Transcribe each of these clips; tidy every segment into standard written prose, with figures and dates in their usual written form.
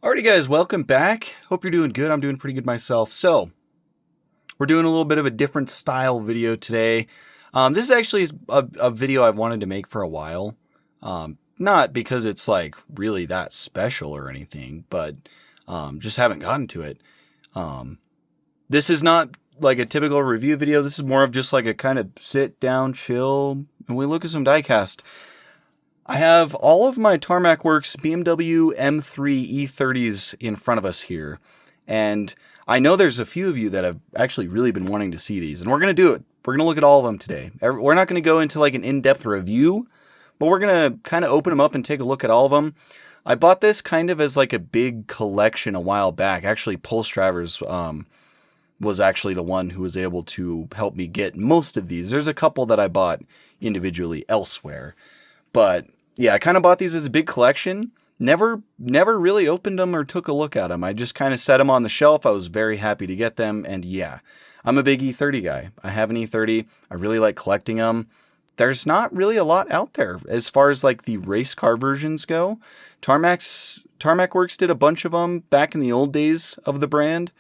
Alrighty guys, welcome back. Hope you're doing good. I'm doing pretty good myself. So, we're doing a little bit of a different style video today. This is actually a video I've wanted to make for a while. Not because it's like really that special or anything, but just haven't gotten to it. This is not like a typical review video. This is more of just like a kind of sit down, chill, and we look at some diecast. I have all of my Tarmac Works BMW M3 E30s in front of us here, and I know there's a few of you that have actually really been wanting to see these, and we're going to do it. We're going to look at all of them today. We're not going to go into like an in-depth review, but we're going to kind of open them up and take a look at all of them. I bought this kind of as like a big collection a while back. Actually, Pulse Drivers was actually the one who was able to help me get most of these. There's a couple that I bought individually elsewhere. But yeah, I kind of bought these as a big collection. Never really opened them or took a look at them. I just kind of set them on the shelf. I was very happy to get them. And yeah, I'm a big E30 guy. I have an E30. I really like collecting them. There's not really a lot out there as far as like the race car versions go. Tarmac Works did a bunch of them back in the old days of the brand.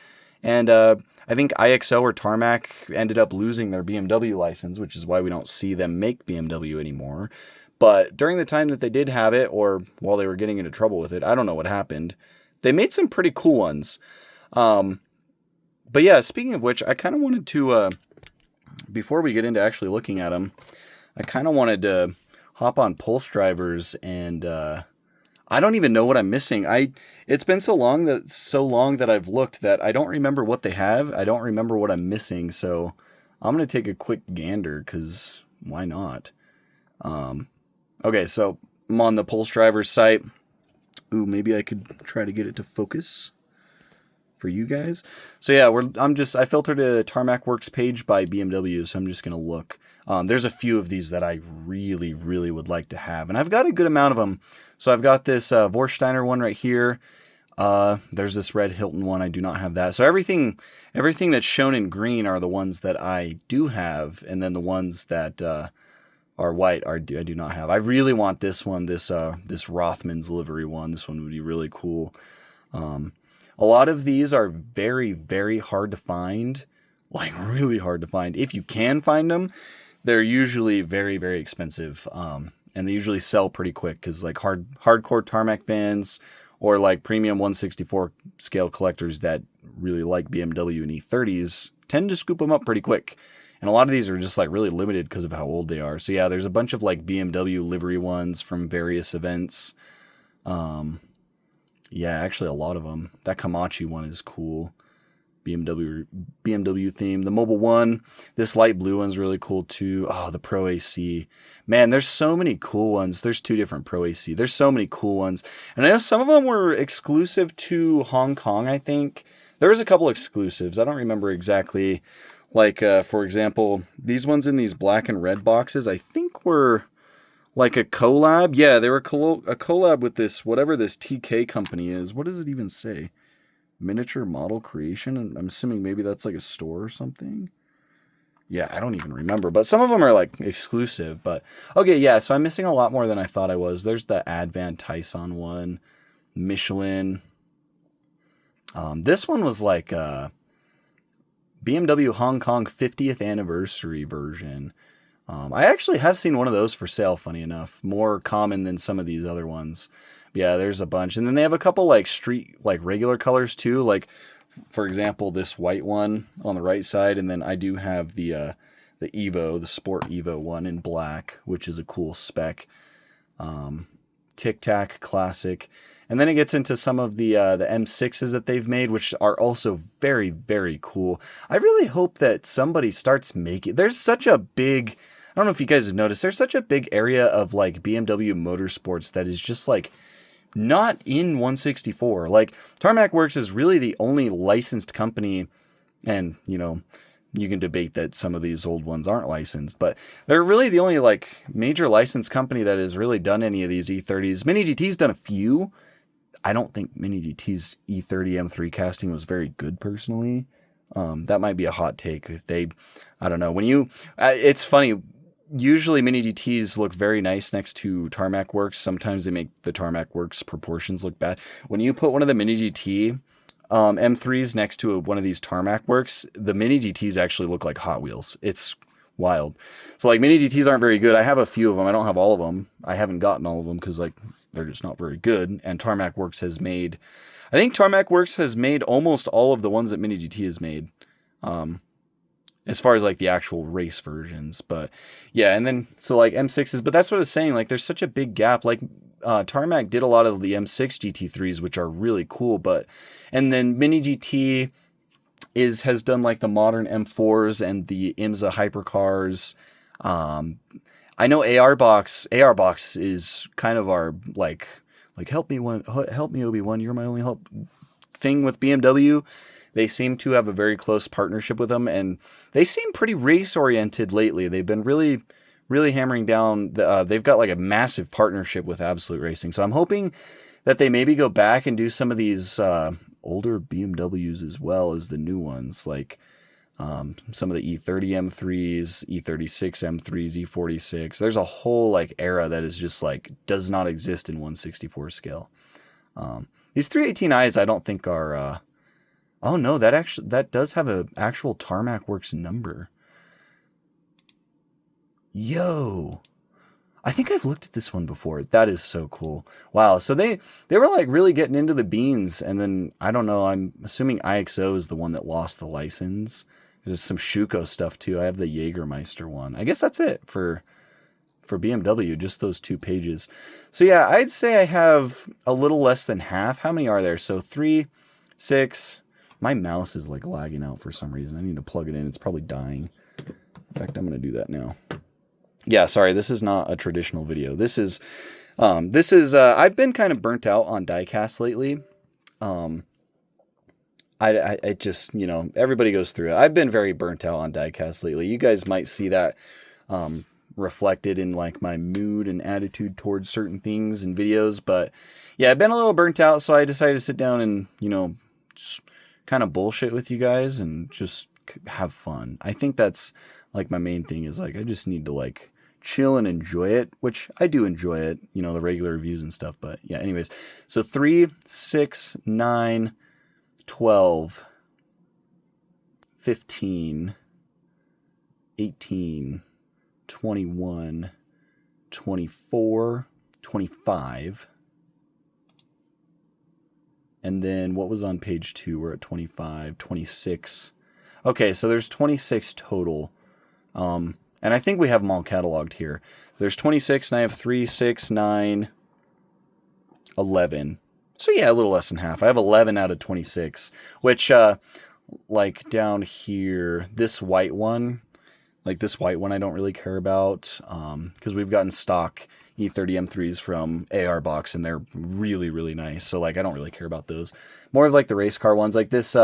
And I think IXO or Tarmac ended up losing their BMW license, which is why we don't see them make BMW anymore. But during the time that they did have it, or while they were getting into trouble with it, I don't know what happened. They made some pretty cool ones. But yeah, speaking of which, I kind of wanted to, before we get into actually looking at them, I kind of wanted to hop on Pulse Drivers, and I don't even know what I'm missing. It's been so long that I've looked that I don't remember what they have. I don't remember what I'm missing, so I'm gonna take a quick gander because why not? Okay, so I'm on the Pulse Drivers site. Ooh, maybe I could try to get it to focus for you guys. So yeah, I filtered a Tarmac Works page by BMW, so I'm just gonna look. There's a few of these that I really, really would like to have, and I've got a good amount of them. So I've got this Vorsteiner one right here. There's this red Hilton one. I do not have that. So everything that's shown in green are the ones that I do have, and then the ones that are white I do not have. I really want this one, this Rothman's livery one. This one would be really cool. A lot of these are very, very hard to find, like really hard to find. If you can find them, they're usually very, very expensive, and they usually sell pretty quick because like hardcore Tarmac fans or like premium 1/64 scale collectors that really like BMW and E30s tend to scoop them up pretty quick. And a lot of these are just like really limited because of how old they are. So yeah, there's a bunch of like BMW livery ones from various events. Yeah, actually a lot of them. That Kamachi one is cool. BMW theme. The Mobile one, this light blue one's really cool too. Oh, the Pro AC. Man, there's so many cool ones. There's two different Pro AC. There's so many cool ones. And I know some of them were exclusive to Hong Kong, I think. There was a couple exclusives. I don't remember exactly. Like, for example, these ones in these black and red boxes, I think were like a collab. Yeah, they were a collab with this, whatever this TK company is. What does it even say? Miniature Model Creation? I'm assuming maybe that's like a store or something. Yeah, I don't even remember. But some of them are like exclusive. But okay, yeah, so I'm missing a lot more than I thought I was. There's the Advan Tyson one. Michelin. This one was like BMW Hong Kong 50th anniversary version. I actually have seen one of those for sale, funny enough. More common than some of these other ones. Yeah, there's a bunch. And then they have a couple like street, like regular colors too. Like, for example, this white one on the right side. And then I do have the Evo, the Sport Evo one in black, which is a cool spec. Tic Tac Classic. And then it gets into some of the M6s that they've made, which are also very, very cool. I really hope that somebody starts making... There's such a big... I don't know if you guys have noticed, there's such a big area of like BMW motorsports that is just like not in 164. Like Tarmac Works is really the only licensed company, and you know, you can debate that some of these old ones aren't licensed, but they're really the only like major licensed company that has really done any of these E30s. Mini GT's done a few. I don't think Mini GT's E30 M3 casting was very good personally. That might be a hot take. I don't know. When you, it's funny. usually Mini GTs look very nice next to Tarmac Works. Sometimes they make the Tarmac Works proportions look bad. When you put one of the Mini GT M3s next to one of these Tarmac Works, the Mini GTs actually look like Hot Wheels. It's wild. So like Mini GTs aren't very good. I have a few of them. I don't have all of them. I haven't gotten all of them because like they're just not very good. And Tarmac Works has made, I think Tarmac Works has made almost all of the ones that Mini GT has made. As far as like the actual race versions, but yeah, and then so like M6s, but that's what I was saying. Like there's such a big gap. Like Tarmac did a lot of the M6 GT3s, which are really cool, but and then Mini GT has done like the modern M4s and the IMSA hypercars. I know AR Box is kind of our like help me Obi-Wan, you're my only hope thing with BMW. They seem to have a very close partnership with them, and they seem pretty race-oriented lately. They've been really, really hammering down. They've got like a massive partnership with Absolute Racing. So I'm hoping that they maybe go back and do some of these older BMWs as well as the new ones, like some of the E30 M3s, E36 M3s, E46. There's a whole like era that is just like does not exist in 1/64 scale. These 318i's I don't think are... oh no, that does have an actual Tarmac Works number. Yo, I think I've looked at this one before. That is so cool. Wow, so they were like really getting into the beans, and then I don't know. I'm assuming IXO is the one that lost the license. There's some Schuko stuff too. I have the Jägermeister one. I guess that's it for BMW. Just those 2 pages. So yeah, I'd say I have a little less than half. How many are there? So 3, 6. My mouse is like lagging out for some reason. I need to plug it in. It's probably dying. In fact, I'm going to do that now. Yeah, sorry. This is not a traditional video. This is, I've been kind of burnt out on Diecast lately. I just, you know, everybody goes through it. I've been very burnt out on Diecast lately. You guys might see that, reflected in like my mood and attitude towards certain things and videos. But yeah, I've been a little burnt out. So I decided to sit down and, you know, just kind of bullshit with you guys and just have fun. I think that's like my main thing is like I just need to like chill and enjoy it, which I do enjoy it, you know, the regular reviews and stuff. But yeah, anyways, so 3, 6, 9, 12, 15, 18, 21, 24, 25. And then what was on page 2? We're at 25, 26. Okay, so there's 26 total. And I think we have them all cataloged here. There's 26, and I have 3, 6, 9, 11. So yeah, a little less than half. I have 11 out of 26, which, like down here, this white one I don't really care about, because we've gotten stock E30 M3s from AR Box, and they're really, really nice. So like, I don't really care about those. More of like the race car ones, like this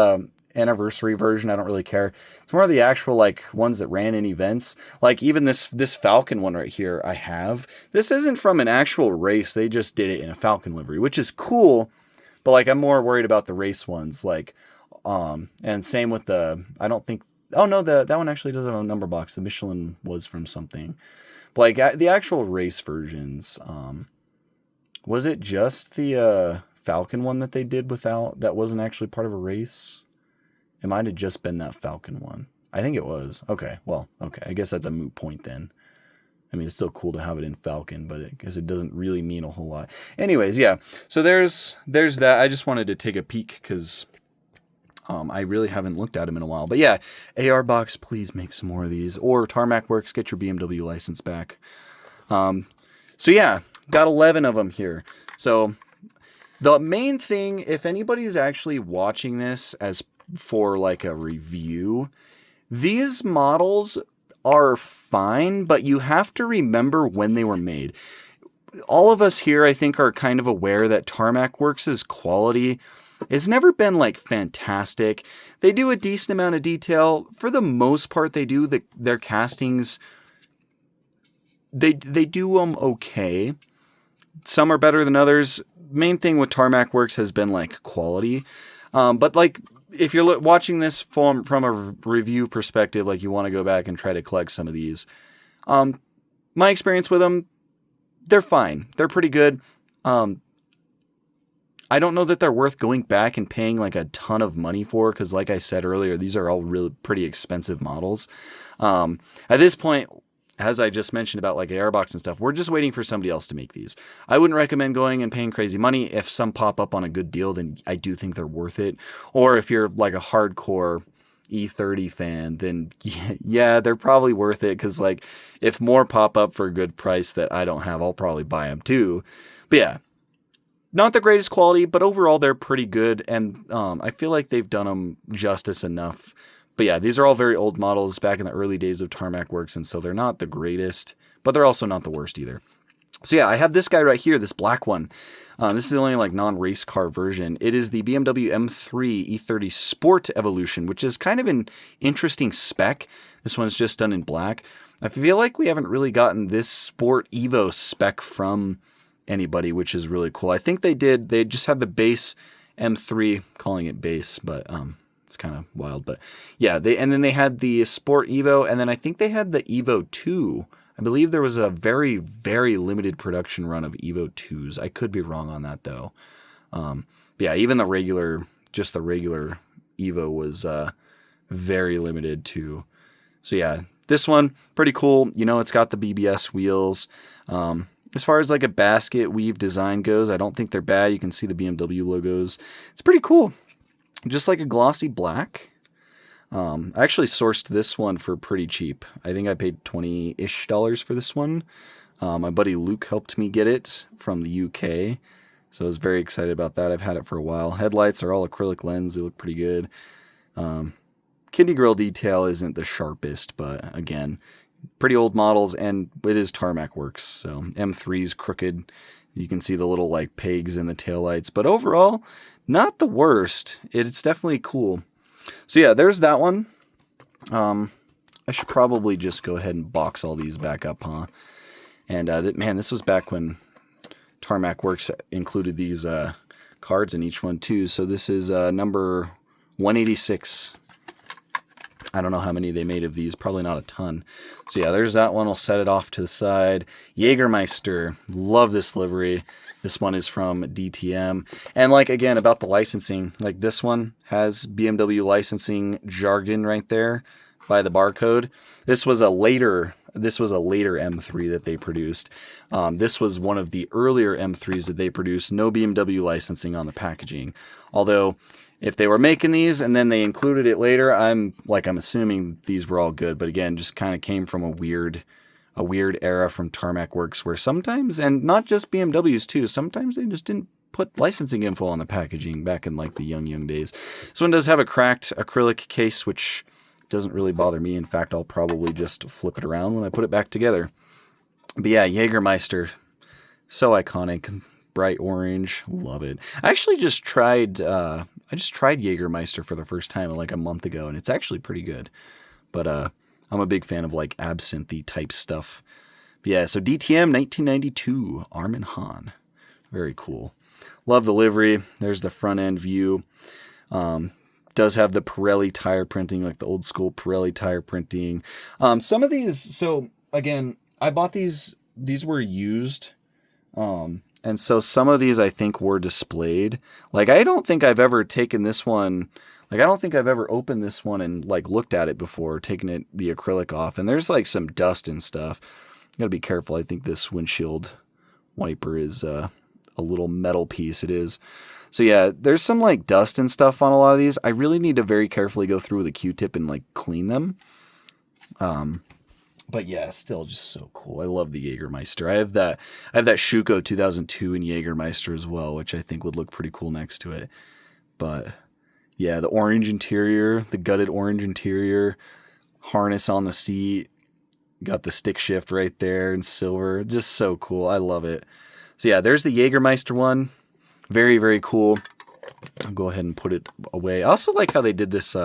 anniversary version, I don't really care. It's more of the actual like ones that ran in events. Like even this Falcon one right here I have. This isn't from an actual race. They just did it in a Falcon livery, which is cool. But like, I'm more worried about the race ones. Like, and same with the, I don't think, oh no, that one actually doesn't have a number box. The Michelin was from something. But like the actual race versions, was it just the Falcon one that they did without, that wasn't actually part of a race? It might have just been that Falcon one. I think it was. Okay, well, okay. I guess that's a moot point then. I mean, it's still cool to have it in Falcon, but I guess it doesn't really mean a whole lot. Anyways, yeah. So there's that. I just wanted to take a peek because I really haven't looked at them in a while. But yeah, AR Box, please make some more of these. Or Tarmac Works, get your BMW license back. So yeah, got 11 of them here. So the main thing, if anybody's actually watching this as for like a review, these models are fine, but you have to remember when they were made. All of us here, I think, are kind of aware that Tarmac Works' quality has never been like fantastic. They do a decent amount of detail. For the most part, they do their castings. They do them okay. Some are better than others. Main thing with Tarmac Works has been like quality. But like, if you're watching this from a review perspective, like you want to go back and try to collect some of these, my experience with them, they're fine. They're pretty good. I don't know that they're worth going back and paying like a ton of money for, because like I said earlier, these are all really pretty expensive models. At this point, as I just mentioned about like Airbox and stuff, we're just waiting for somebody else to make these. I wouldn't recommend going and paying crazy money. If some pop up on a good deal, then I do think they're worth it. Or if you're like a hardcore E30 fan, then yeah, they're probably worth it, because like if more pop up for a good price that I don't have, I'll probably buy them too. But yeah, not the greatest quality, but overall they're pretty good, and I feel like they've done them justice enough. But yeah, these are all very old models back in the early days of Tarmac Works, and so they're not the greatest, but they're also not the worst either. So yeah, I have this guy right here, this black one. This is the only like non-race car version. It is the BMW M3 E30 Sport Evolution, which is kind of an interesting spec. This one's just done in black. I feel like we haven't really gotten this Sport Evo spec from anybody, which is really cool. I think they just had the base M3, calling it base, but it's kind of wild. But yeah, and then they had the Sport Evo, and then I think they had the Evo 2. I believe there was a very, very limited production run of Evo 2s. I could be wrong on that though. Yeah, even the regular Evo was very limited too. So yeah, this one, pretty cool. You know, it's got the BBS wheels. As far as like a basket weave design goes, I don't think they're bad. You can see the BMW logos. It's pretty cool. Just like a glossy black. I actually sourced this one for pretty cheap. I think I paid $20-ish for this one. My buddy Luke helped me get it from the UK. So I was very excited about that. I've had it for a while. Headlights are all acrylic lens. They look pretty good. Kidney grill detail isn't the sharpest, but again, pretty old models, and it is Tarmac Works. So M3's crooked. You can see the little like pegs in the taillights, but overall, not the worst. It's definitely cool. So yeah, there's that one. I should probably just go ahead and box all these back up, huh? And man, this was back when Tarmac Works included these cards in each one too. So this is number 186. I don't know how many they made of these. Probably not a ton. So yeah, there's that one. I'll set it off to the side. Jägermeister. Love this livery. This one is from DTM. And like, again, about the licensing, like this one has BMW licensing jargon right there by the barcode. This was a later M3 that they produced. This was one of the earlier M3s that they produced. No BMW licensing on the packaging. Although, if they were making these and then they included it later, I'm assuming these were all good. But again, just kind of came from a weird era from Tarmac Works, where sometimes, and not just BMWs too, sometimes they just didn't put licensing info on the packaging back in like the young days. This one does have a cracked acrylic case, which doesn't really bother me. In fact, I'll probably just flip it around when I put it back together. But yeah, Jägermeister, so iconic. Bright orange, love it. I actually just tried Jägermeister for the first time like a month ago, and it's actually pretty good. But I'm a big fan of like absinthe type stuff. But yeah, so DTM 1992, Armin Hahn, very cool. Love the livery. There's the front end view. Does have the Pirelli tire printing, like the old school Pirelli tire printing. Some of these, so again, I bought these were used. And so some of these I think were displayed. Like, I don't think I've ever taken this one. Like, I don't think I've ever opened this one and like looked at it before, taking the acrylic off. And there's like some dust and stuff. You gotta be careful. I think this windshield wiper is a little metal piece. It is. So yeah, there's some like dust and stuff on a lot of these. I really need to very carefully go through with a Q-tip and like clean them. But yeah, still just so cool. I love the Jägermeister. I have that Schuko 2002 in Jägermeister as well, which I think would look pretty cool next to it. But yeah, the orange interior, the gutted orange interior, harness on the seat, got the stick shift right there in silver. Just so cool. I love it. So yeah, there's the Jägermeister one. Very, very cool. I'll go ahead and put it away. I also like how they did this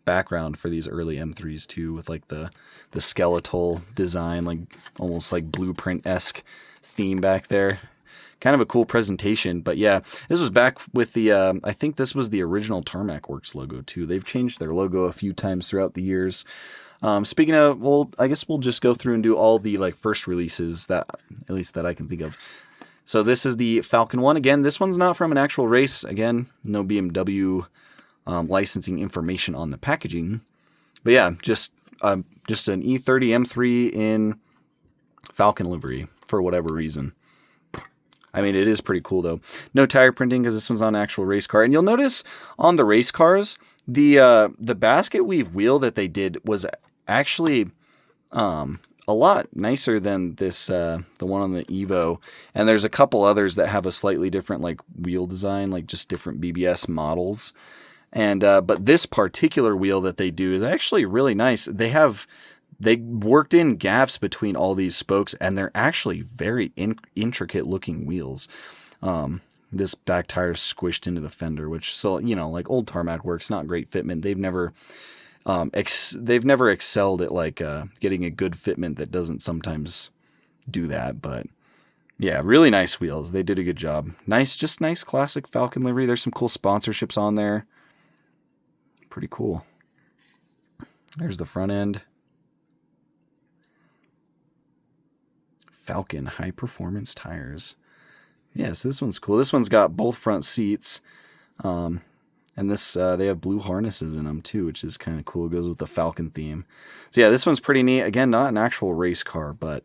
background for these early M3s too, with like the skeletal design, like almost like blueprint-esque theme back there. Kind of a cool presentation. But yeah, this was back with the I think this was the original Tarmac Works logo too. They've changed their logo a few times throughout the years. Speaking of, well, I guess we'll just go through and do all the like first releases that, at least that I can think of. So this is the Falcon one. Again, this one's not from an actual race. Again, no BMW licensing information on the packaging. But yeah, just an E30 M3 in Falcon livery for whatever reason. I mean, it is pretty cool though. No tire printing because this one's on an actual race car. And you'll notice on the race cars, the basket weave wheel that they did was actually a lot nicer than this the one on the Evo. And there's a couple others that have a slightly different like wheel design, like just different BBS models. And but this particular wheel that they do is actually really nice. They worked in gaps between all these spokes, and they're actually very intricate looking wheels. This back tire is squished into the fender, which, so you know, like old Tarmac works, not great fitment. They've never excelled at like getting a good fitment that doesn't sometimes do that. But yeah, really nice wheels. They did a good job. Nice, just nice classic Falcon livery. There's some cool sponsorships on there. Pretty cool. There's the front end. Falcon high performance tires. Yeah, so this one's cool. This one's got both front seats. And this they have blue harnesses in them too, which is kind of cool. It goes with the Falcon theme. So yeah, this one's pretty neat. Again, not an actual race car, but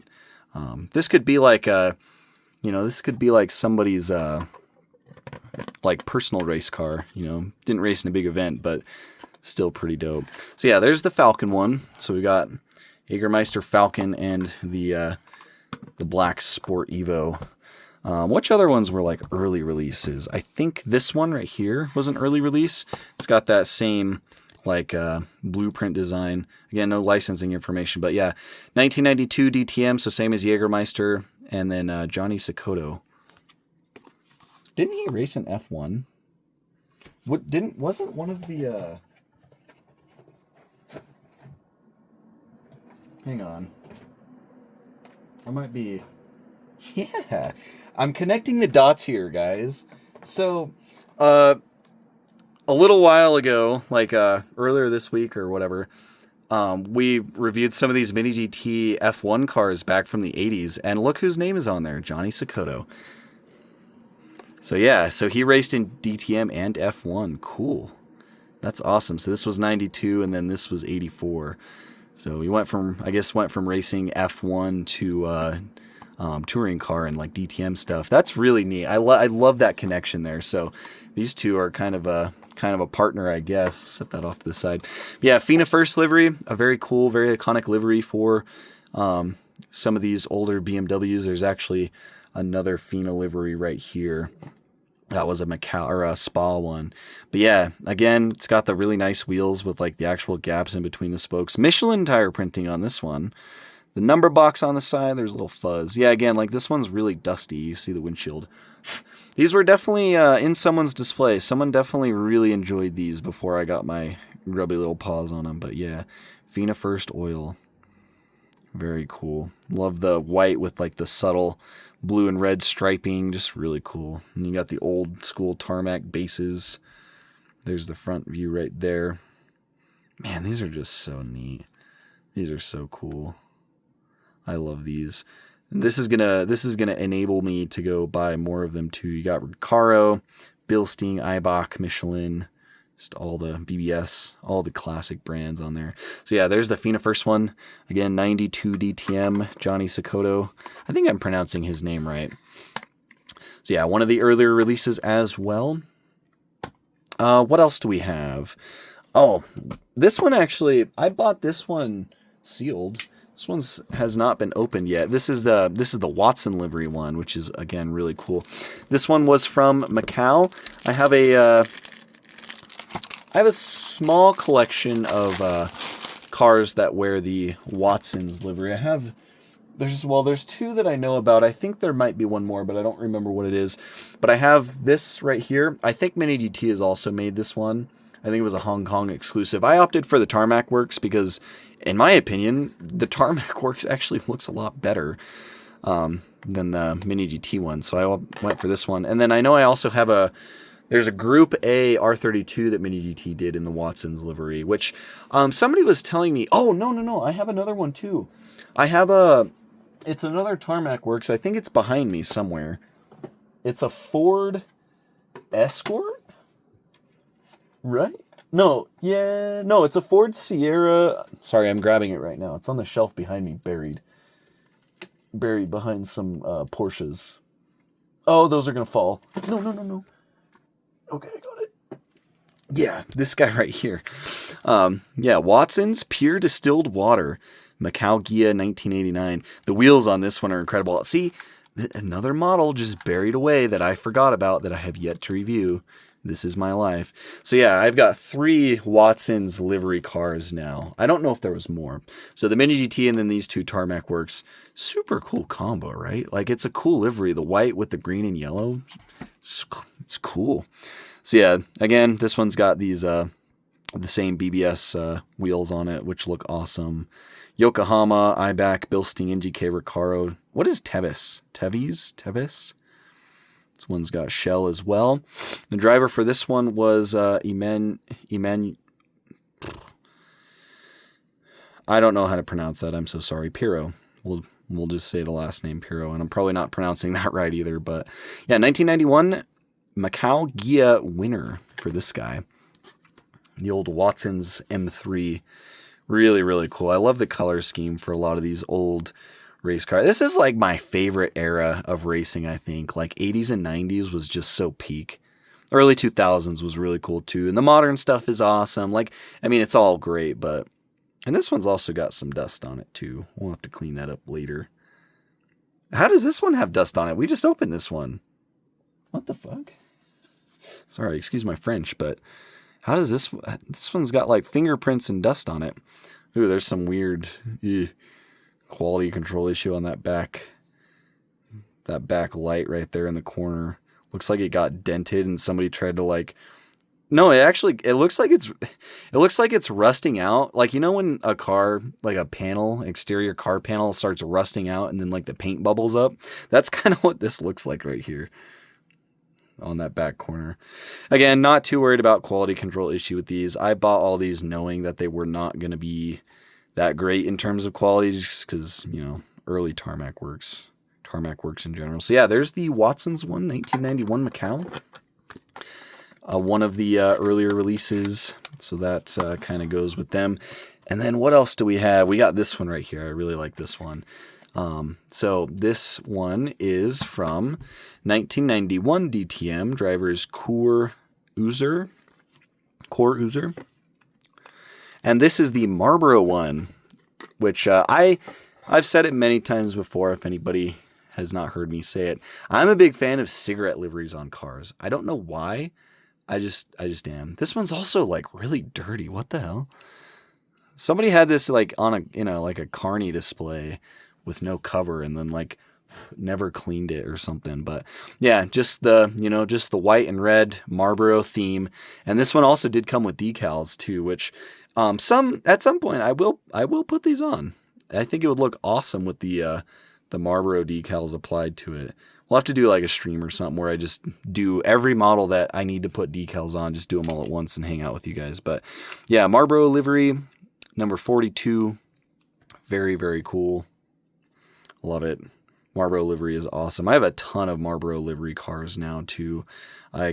this could be like this could be like somebody's like personal race car. You know, didn't race in a big event, but still pretty dope. So yeah, there's the Falcon one. So we got Jägermeister Falcon and the Black Sport Evo. Which other ones were like early releases? I think this one right here was an early release. It's got that same like blueprint design. Again, no licensing information, but yeah, 1992 DTM, so same as Jägermeister, and then Johnny Cecotto. Didn't he race an F1? Wasn't one of the hang on. I might be... Yeah, I'm connecting the dots here, guys. So, a little while ago, like earlier this week or whatever, we reviewed some of these Mini GT F1 cars back from the 80s, and look whose name is on there, Johnny Cecotto. So yeah, so he raced in DTM and F1. Cool. That's awesome. So this was 92, and then this was 84. So he went from racing F1 to touring car and like DTM stuff. That's really neat. I love that connection there. So these two are kind of a partner, I guess. Set that off to the side. But yeah, FINA First livery, a very cool, very iconic livery for some of these older BMWs. There's actually another FINA livery right here. That was a Macau or a Spa one. But yeah, again, it's got the really nice wheels with like the actual gaps in between the spokes. Michelin tire printing on this one. The number box on the side, there's a little fuzz. Yeah, again, like this one's really dusty. You see the windshield. These were definitely in someone's display. Someone definitely really enjoyed these before I got my grubby little paws on them. But yeah, FINA First oil. Very cool. Love the white with like the subtle blue and red striping. Just really cool. And you got the old school Tarmac bases. There's the front view right there. Man, these are just so neat. These are so cool. I love these. And this is gonna enable me to go buy more of them too. You got Recaro, Bilstein, Eibach, Michelin, just all the BBS, all the classic brands on there. So yeah, there's the FINA First one. Again, 92 DTM, Johnny Cecotto. I think I'm pronouncing his name right. So yeah, one of the earlier releases as well. What else do we have? Oh, this one actually, I bought this one sealed. This one has not been opened yet. This is the Watson livery one, which is again really cool. This one was from Macau. I have a small collection of cars that wear the Watson's livery. There's two that I know about. I think there might be one more, but I don't remember what it is. But I have this right here. I think Mini GT has also made this one. I think it was a Hong Kong exclusive. I opted for the Tarmac Works because, in my opinion, the Tarmac Works actually looks a lot better than the Mini GT one. So I went for this one. And then I know I also have There's a Group A R32 that Mini GT did in the Watson's livery, which somebody was telling me, oh, no, I have another one too. I have it's another Tarmac Works. I think it's behind me somewhere. It's a Ford Escort? Right? No, it's a Ford Sierra. Sorry, I'm grabbing it right now. It's on the shelf behind me, buried behind some Porsches. Oh, those are going to fall. No. Okay, I got it. Yeah, this guy right here. Watson's Pure Distilled Water, Macau Ghia 1989. The wheels on this one are incredible. See, another model just buried away that I forgot about that I have yet to review. This is my life. So yeah, I've got 3 Watson's livery cars now. I don't know if there was more. So the Mini GT and then these 2 Tarmac Works. Super cool combo, right? Like, it's a cool livery. The white with the green and yellow. It's cool. So yeah, again, this one's got these the same BBS wheels on it, which look awesome. Yokohama, Ibach, Bilstein, NGK, Recaro. What is Tevis? Tevis? This one's got Shell as well. The driver for this one was Eman. I don't know how to pronounce that. I'm so sorry. Piro. We'll just say the last name Piro, and I'm probably not pronouncing that right either. But yeah, 1991 Macau Ghia winner for this guy. The old Watson's M3. Really, really cool. I love the color scheme for a lot of these old race cars. This is like my favorite era of racing, I think. Like 80s and 90s was just so peak. Early 2000s was really cool too. And the modern stuff is awesome. Like, I mean, it's all great, but... And this one's also got some dust on it too. We'll have to clean that up later. How does this one have dust on it? We just opened this one. What the fuck? Sorry, excuse my French, but how does this one's got like fingerprints and dust on it. Ooh, there's some weird quality control issue on that back light right there in the corner. Looks like it got dented and somebody tried to like... No, it looks like it's rusting out. Like, you know when a car, like a panel, exterior car panel starts rusting out and then like the paint bubbles up? That's kind of what this looks like right here on that back corner. Again, not too worried about quality control issue with these. I bought all these knowing that they were not going to be that great in terms of quality just because, you know, early Tarmac Works in general. So yeah, there's the Watson's one, 1991 Macau. One of the earlier releases, so that kind of goes with them. And then what else do we have? We got this one right here. I really like this one. So this one is from 1991 DTM. Driver's Core User. And this is the Marlboro one, which I've said it many times before if anybody has not heard me say it. I'm a big fan of cigarette liveries on cars. I don't know why. I just am. This one's also like really dirty. What the hell? Somebody had this like on a, like a carny display with no cover and then like never cleaned it or something. But yeah, just the white and red Marlboro theme. And this one also did come with decals too, which at some point I will put these on. I think it would look awesome with the Marlboro decals applied to it. We'll have to do like a stream or something where I just do every model that I need to put decals on, just do them all at once and hang out with you guys. But yeah, Marlboro livery, number 42. Very, very cool. Love it. Marlboro livery is awesome. I have a ton of Marlboro livery cars now too. I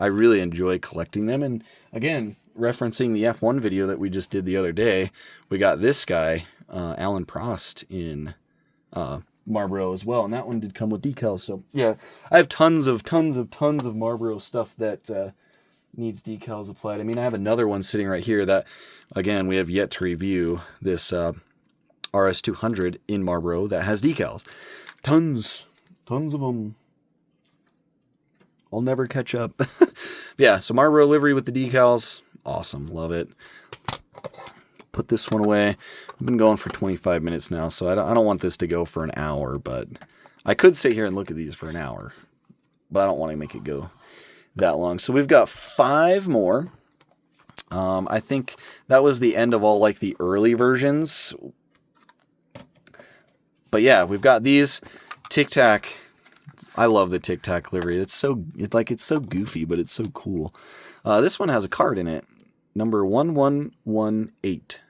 really enjoy collecting them. And again, referencing the F1 video that we just did the other day, we got this guy, Alan Prost in Marlboro as well, and that one did come with decals. So yeah, I have tons of Marlboro stuff that needs decals applied. I mean, I have another one sitting right here that, again, we have yet to review. This RS200 in Marlboro that has decals. Tons of them. I'll never catch up. Yeah, so Marlboro livery with the decals, awesome, love it. Put this one away. I've been going for 25 minutes now, so I don't want this to go for an hour, but I could sit here and look at these for an hour, but I don't want to make it go that long. So we've got 5 more. I think that was the end of all like the early versions. But yeah, we've got these Tic Tac I love the Tic Tac livery. It's so goofy, but it's so cool. This one has a card in it, number 1118.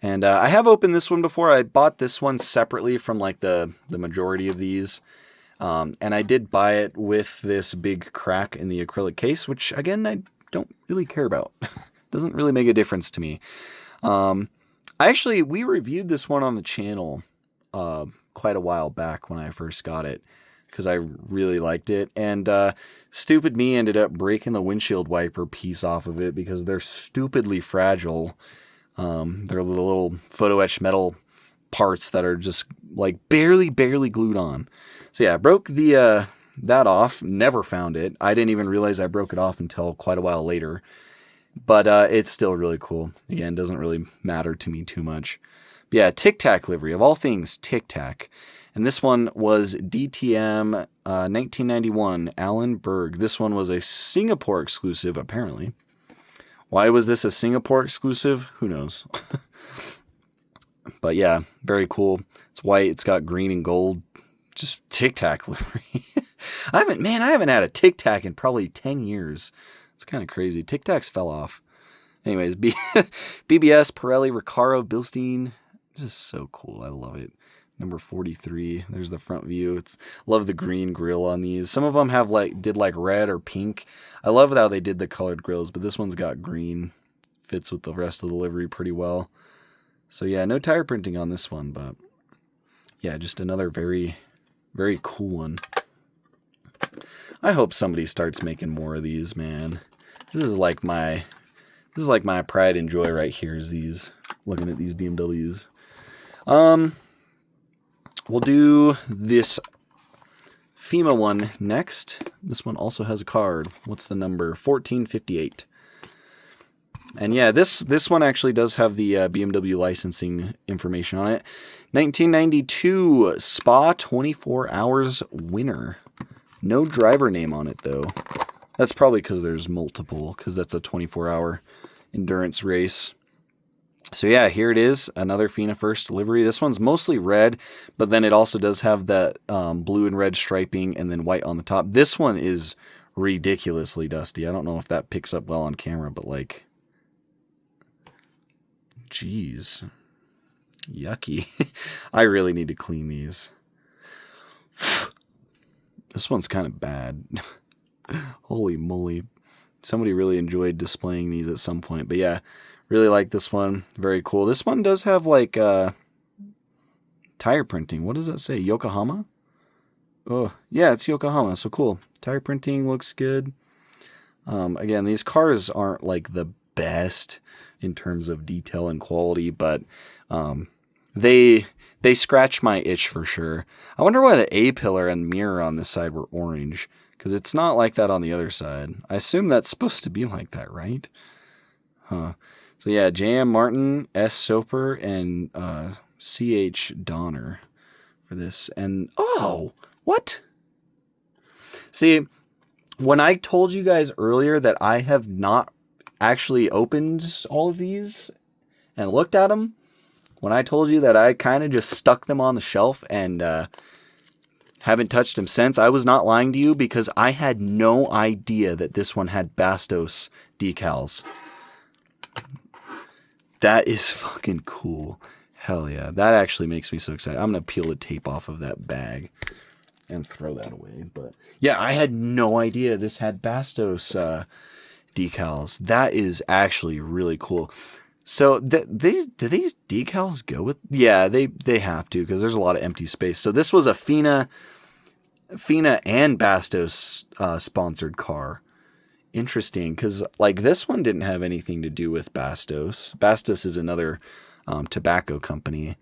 And I have opened this one before. I bought this one separately from like the majority of these. And I did buy it with this big crack in the acrylic case, which again, don't really care about. Doesn't really make a difference to me. We reviewed this one on the channel quite a while back when I first got it because I really liked it. And stupid me ended up breaking the windshield wiper piece off of it because they're stupidly fragile. They're the little photo etched metal parts that are just like barely glued on. So yeah, I broke that off, never found it. I didn't even realize I broke it off until quite a while later. But it's still really cool. Again, doesn't really matter to me too much. But yeah, Tic Tac livery, of all things, Tic Tac. And this one was DTM 1991, Alan Berg. This one was a Singapore exclusive, apparently. Why was this a Singapore exclusive? Who knows? But yeah, very cool. It's white. It's got green and gold. Just Tic Tac livery. I haven't had a Tic Tac in probably 10 years. It's kind of crazy. Tic Tacs fell off. Anyways, BBS, Pirelli, Recaro, Bilstein. Just so cool. I love it. Number 43. There's the front view. Love the green grill on these. Some of them did red or pink. I love how they did the colored grills, but this one's got green. Fits with the rest of the livery pretty well. So yeah, no tire printing on this one, but yeah, just another very, very cool one. I hope somebody starts making more of these, man. This is like my pride and joy right here, is looking at these BMWs. We'll do this FEMA one next. This one also has a card. What's the number? 1458. And yeah, this one actually does have the BMW licensing information on it. 1992 Spa 24 Hours winner. No driver name on it, though. That's probably because there's multiple, because that's a 24-hour endurance race. So yeah, here it is, another FINA First livery. This one's mostly red, but then it also does have that blue and red striping and then white on the top. This one is ridiculously dusty. I don't know if that picks up well on camera, but like, geez, yucky. I really need to clean these. This one's kind of bad. Holy moly. Somebody really enjoyed displaying these at some point. But yeah, really like this one. Very cool. This one does have like tire printing. What does that say? Yokohama? Oh, yeah, it's Yokohama. So cool. Tire printing looks good. Again, these cars aren't like the best in terms of detail and quality, but they scratch my itch for sure. I wonder why the A-pillar and mirror on this side were orange, because it's not like that on the other side. I assume that's supposed to be like that, right? Huh. So yeah, J.M. Martin, S. Soper, and C.H. Donner for this. And, oh, what? See, when I told you guys earlier that I have not actually opened all of these and looked at them, when I told you that I kind of just stuck them on the shelf and haven't touched them since, I was not lying to you, because I had no idea that this one had Bastos decals. That is fucking cool. Hell yeah. That actually makes me so excited. I'm going to peel the tape off of that bag and throw that away. But yeah, I had no idea this had Bastos decals. That is actually really cool. So do these decals go with? Yeah, they have to, because there's a lot of empty space. So this was a FINA and Bastos sponsored car. Interesting, because like this one didn't have anything to do with Bastos. Bastos is another tobacco company,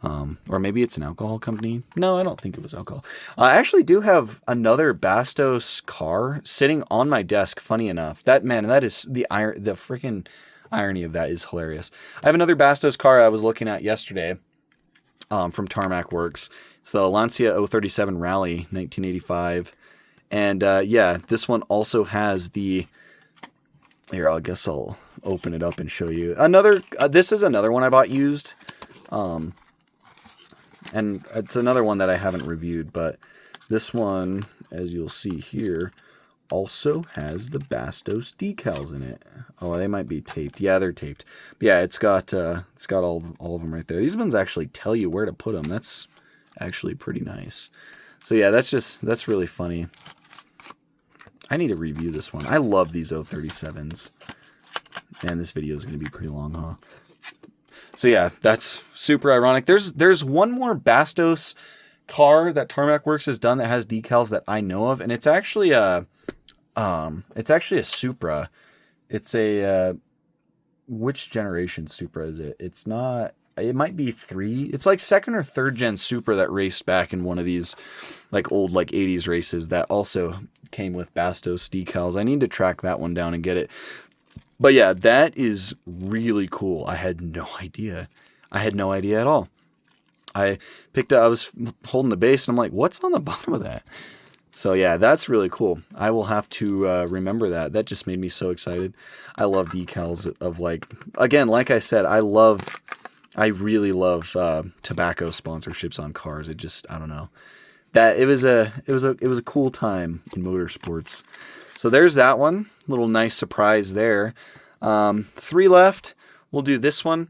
or maybe it's an alcohol company. No, I don't think it was alcohol. I actually do have another Bastos car sitting on my desk. Funny enough, that is the freaking irony of that is hilarious. I have another Bastos car I was looking at yesterday from Tarmac Works. It's the Lancia 037 Rally 1985. And yeah, this one also has the... Here, I guess I'll open it up and show you. This is another one I bought used. And it's another one that I haven't reviewed, but this one, as you'll see here, also has the Bastos decals in it. Oh, they might be taped. Yeah, they're taped. But yeah, it's got all of them right there. These ones actually tell you where to put them. That's actually pretty nice. So yeah, that's really funny. I need to review this one. I love these E37s. Man, this video is going to be pretty long, huh? So yeah, that's super ironic. There's one more Bastos car that Tarmac Works has done that has decals that I know of, and it's actually a Supra. It's a which generation Supra is it? It's not. It might be 3. It's like 2nd or 3rd gen Supra that raced back in one of these like old like 80s races that also came with Bastos decals. I need to track that one down and get it. But yeah, that is really cool. I had no idea. I had no idea at all. I was holding the base and I'm like, what's on the bottom of that? So yeah, that's really cool. I will have to remember that. That just made me so excited. I love decals of like, again, like I said, I really love tobacco sponsorships on cars. It just, I don't know. That it was a cool time in motorsports. So there's that one. Little nice surprise there. 3 left. We'll do this one.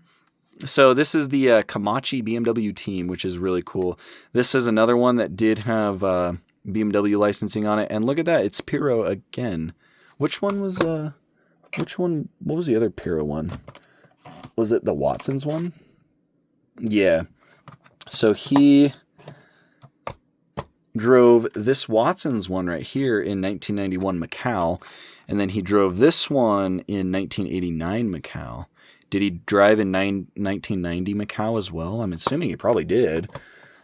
So this is the Kamachi BMW team, which is really cool. This is another one that did have BMW licensing on it. And look at that. It's Piro again. Which one was what was the other Piro one? Was it the Watson's one? Yeah. So he drove this Watson's one right here in 1991 Macau, and then he drove this one in 1989 Macau. Did he drive in 1990 Macau as well? I'm assuming he probably did.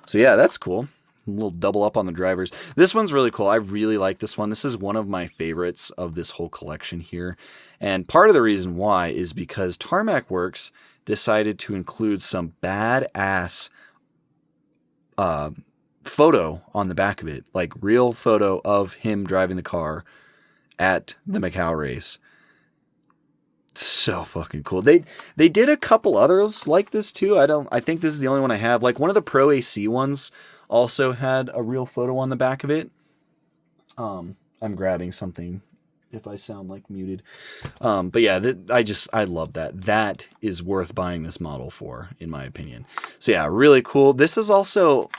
So yeah, that's cool. A little double up on the drivers. This one's really cool. I really like this one. This is one of my favorites of this whole collection here. And part of the reason why is because Tarmac Works decided to include some badass photo on the back of it. Like real photo of him driving the car at the Macau race. So fucking cool. They did a couple others like this too. I think this is the only one I have. Like one of the Pro AC ones also had a real photo on the back of it. I'm grabbing something if I sound like muted. But yeah, I love that. That is worth buying this model for, in my opinion. So yeah, really cool. This is also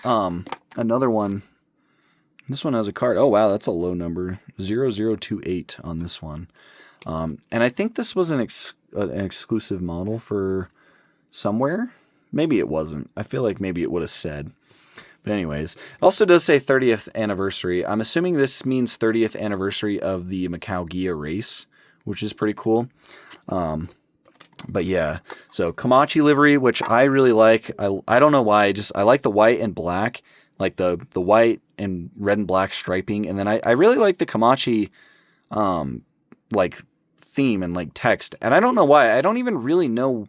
another one. This one has a card. Oh wow, that's a low number. 0028 on this one. And I think this was an exclusive model for somewhere. Maybe it wasn't. I feel like maybe it would have said. But anyways, it also does say 30th anniversary. I'm assuming this means 30th anniversary of the Macau Gia race, which is pretty cool. But yeah, so Kamachi livery, which I really like. I don't know why. I like the white and black, like the white and red and black striping. And then I really like the Kamachi like theme and like text. And I don't know why. I don't even really know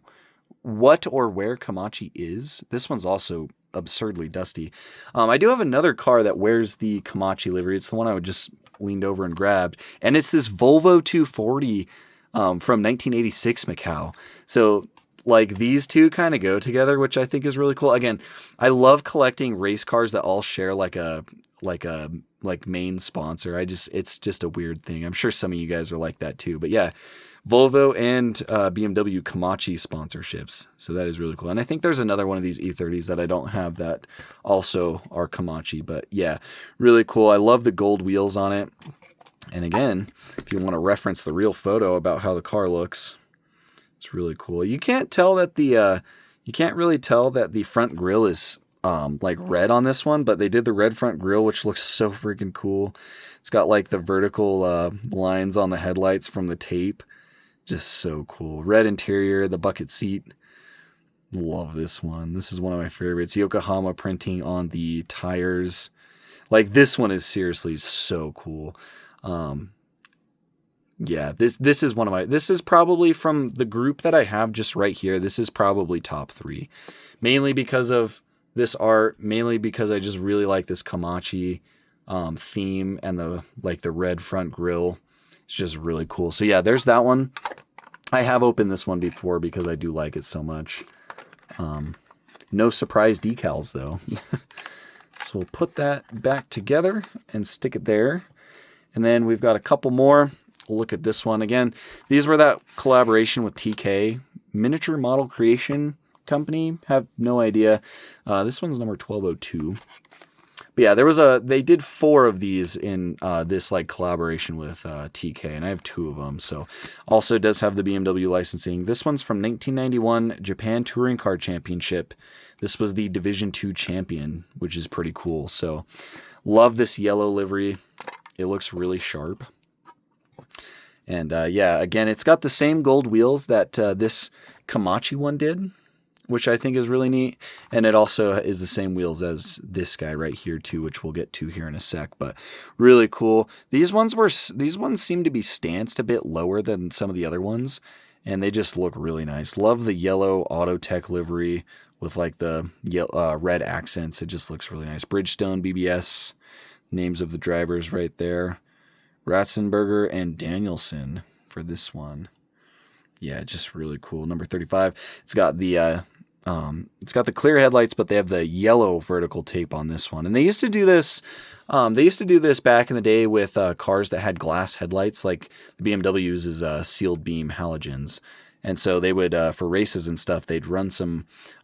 what or where Kamachi is. This one's also absurdly dusty. I do have another car that wears the Kamachi livery. It's the one I would just leaned over and grabbed. And it's this Volvo 240 from 1986 Macau. So like these two kind of go together, which I think is really cool. Again, I love collecting race cars that all share like main sponsor. It's just a weird thing. I'm sure some of you guys are like that too. But yeah, Volvo and BMW Kamachi sponsorships. So that is really cool. And I think there's another one of these E30s that I don't have that also are Kamachi. But yeah, really cool. I love the gold wheels on it. And again, if you want to reference the real photo about how the car looks, it's really cool. You can't tell that you can't really tell that the front grille is like red on this one, but they did the red front grille, which looks so freaking cool. It's got like the vertical lines on the headlights from the tape. Just so cool. Red interior, the bucket seat. Love this one. This is one of my favorites. Yokohama printing on the tires. Like this one is seriously so cool. Yeah, this is one of my, this is probably from the group that I have just right here. This is probably top 3, mainly because of this art, mainly because I just really like this Kamachi theme and the red front grille. It's just really cool. So yeah, there's that one. I have opened this one before because I do like it so much. No surprise decals, though. So we'll put that back together and stick it there. And then we've got a couple more. We'll look at this one again. These were that collaboration with TK, Miniature Model Creation Company. Have no idea. This one's number 1202. But yeah, they did 4 of these in this like collaboration with TK, and I have 2 of them. So also does have the BMW licensing. This one's from 1991 Japan Touring Car Championship. This was the Division 2 champion, which is pretty cool. So love this yellow livery. It looks really sharp. And yeah, again, it's got the same gold wheels that this Kamachi one did, which I think is really neat. And it also is the same wheels as this guy right here too, which we'll get to here in a sec, but really cool. These ones seem to be stanced a bit lower than some of the other ones, and they just look really nice. Love the yellow Autotech livery with like the red accents. It just looks really nice. Bridgestone, BBS, names of the drivers right there. Ratzenberger and Danielson for this one. Yeah, just really cool. Number 35. It's got the clear headlights, but they have the yellow vertical tape on this one. And they used to do this. They used to do this back in the day with cars that had glass headlights, like the BMW uses sealed beam halogens. And so they would, for races and stuff, they'd run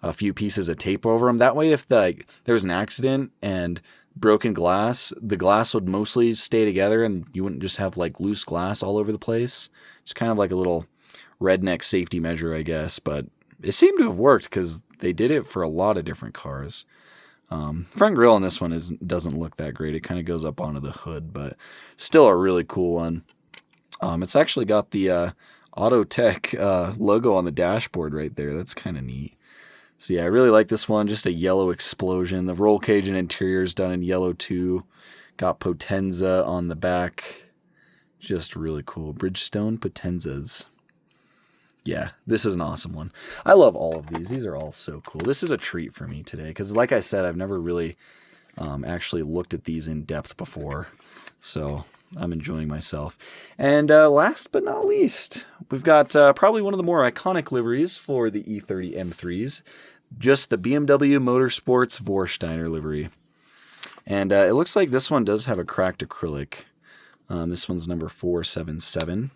a few pieces of tape over them. That way, if there was an accident and broken glass, the glass would mostly stay together, and you wouldn't just have like loose glass all over the place. It's kind of like a little redneck safety measure, I guess, but it seemed to have worked because they did it for a lot of different cars. Front grille on this one doesn't look that great. It kind of goes up onto the hood, but still a really cool one. It's actually got the Autotech logo on the dashboard right there. That's kind of neat. So yeah, I really like this one. Just a yellow explosion. The roll cage and interior is done in yellow too. Got Potenza on the back. Just really cool. Bridgestone Potenzas. Yeah, this is an awesome one. I love all of these. These are all so cool. This is a treat for me today because, like I said, I've never really actually looked at these in depth before. So I'm enjoying myself. And last but not least, we've got probably one of the more iconic liveries for the E30 M3s. Just the BMW Motorsports Vorsteiner livery. And it looks like this one does have a cracked acrylic. This one's number 477.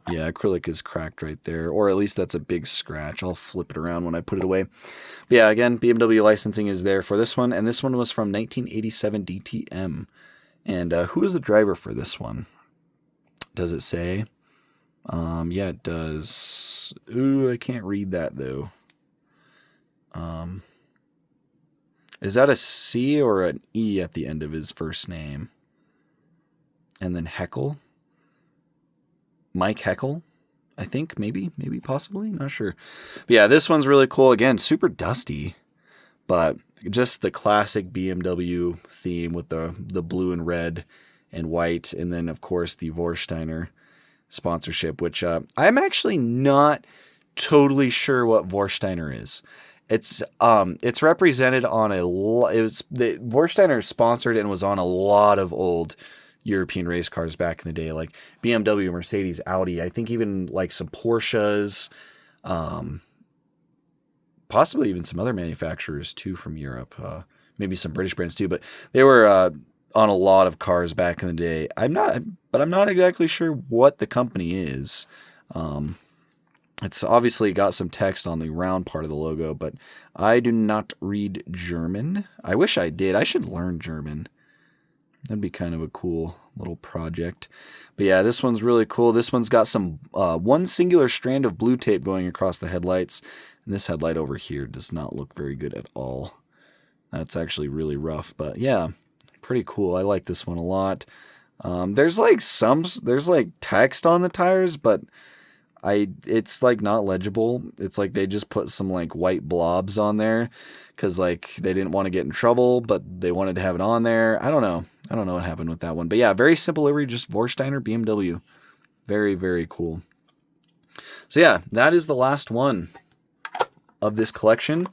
Yeah, acrylic is cracked right there, or at least that's a big scratch. I'll flip it around when I put it away. But yeah, again, BMW licensing is there for this one, and this one was from 1987 DTM. And who is the driver for this one? Does it say? Yeah, it does. Ooh, I can't read that, though. Is that a C or an E at the end of his first name? And then Heckel? Mike Heckel, I think, maybe, possibly, not sure. But yeah, this one's really cool. Again, super dusty, but just the classic BMW theme with the blue and red and white, and then of course the Vorsteiner sponsorship, which I'm actually not totally sure what Vorsteiner is. It's represented on the Vorsteiner sponsored and was on a lot of old European race cars back in the day, like BMW, Mercedes, Audi. I think even like some Porsches, possibly even some other manufacturers too from Europe. Maybe some British brands too, but they were on a lot of cars back in the day. I'm not exactly sure what the company is. It's obviously got some text on the round part of the logo, but I do not read German. I wish I did. I should learn German. That'd be kind of a cool little project. But yeah, this one's really cool. This one's got some one singular strand of blue tape going across the headlights. And this headlight over here does not look very good at all. That's actually really rough. But yeah, pretty cool. I like this one a lot. There's like text on the tires, but it's like not legible. It's like they just put some like white blobs on there because like they didn't want to get in trouble, but they wanted to have it on there. I don't know what happened with that one. But yeah, very simple livery, just Vorsteiner BMW. Very, very cool. So yeah, that is the last one of this collection.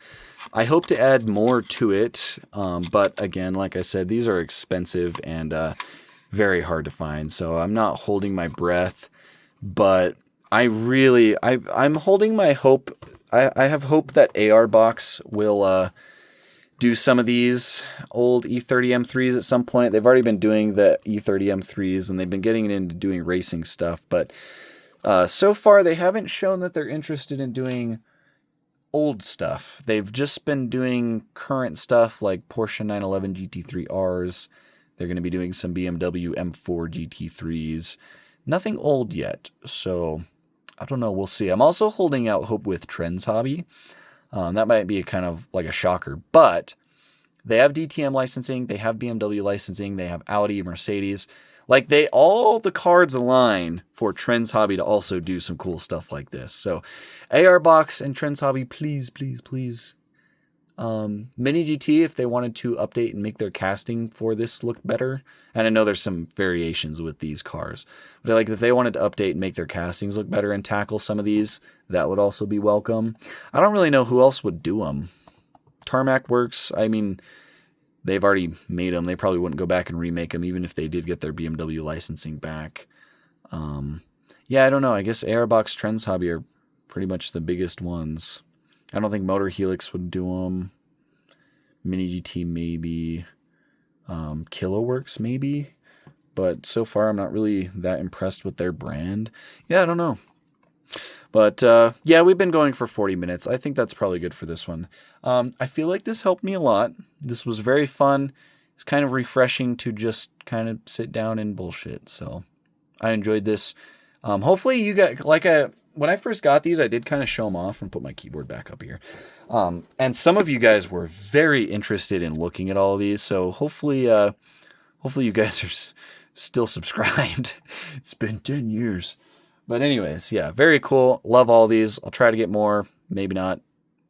I hope to add more to it. But again, like I said, these are expensive and very hard to find. So I'm not holding my breath, but I'm holding my hope I have hope that AR Box will do some of these old E30 M3s at some point. They've already been doing the E30 M3s, and they've been getting into doing racing stuff, but so far they haven't shown that they're interested in doing old stuff. They've just been doing current stuff like Porsche 911 GT3Rs. They're going to be doing some BMW M4 GT3s. Nothing old yet, so I don't know. We'll see. I'm also holding out hope with Trends Hobby. That might be kind of like a shocker, but they have DTM licensing, they have BMW licensing, they have Audi, Mercedes. Like all the cards align for Trends Hobby to also do some cool stuff like this. So AR Box and Trends Hobby, please, please, please. Mini GT, if they wanted to update and make their casting for this look better. And I know there's some variations with these cars, but like if they wanted to update and make their castings look better and tackle some of these, that would also be welcome. I don't really know who else would do them. Tarmac works. I mean, they've already made them. They probably wouldn't go back and remake them, even if they did get their BMW licensing back. Yeah, I don't know. I guess Airbox, Trends Hobby are pretty much the biggest ones. I don't think Motor Helix would do them. Mini GT maybe. Kiloworks maybe. But so far, I'm not really that impressed with their brand. Yeah, I don't know. But yeah, we've been going for 40 minutes. I think that's probably good for this one. I feel like this helped me a lot. This was very fun. It's kind of refreshing to just kind of sit down and bullshit. So I enjoyed this. Hopefully you got, when I first got these, I did kind of show them off and put my keyboard back up here. And some of you guys were very interested in looking at all of these. So hopefully you guys are still subscribed. It's been 10 years. But anyways, yeah, very cool. Love all these. I'll try to get more. Maybe not.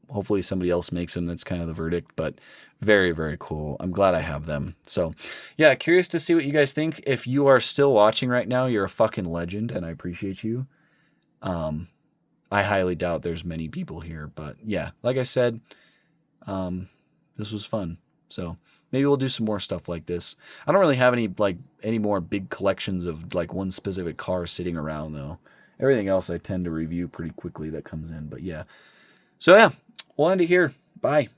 Hopefully somebody else makes them. That's kind of the verdict. But very, very cool. I'm glad I have them. So, yeah, curious to see what you guys think. If you are still watching right now, you're a fucking legend, and I appreciate you. I highly doubt there's many people here. But, yeah, like I said, this was fun. So maybe we'll do some more stuff like this. I don't really have any more big collections of one specific car sitting around though. Everything else I tend to review pretty quickly that comes in. But yeah. So yeah, we'll end it here. Bye.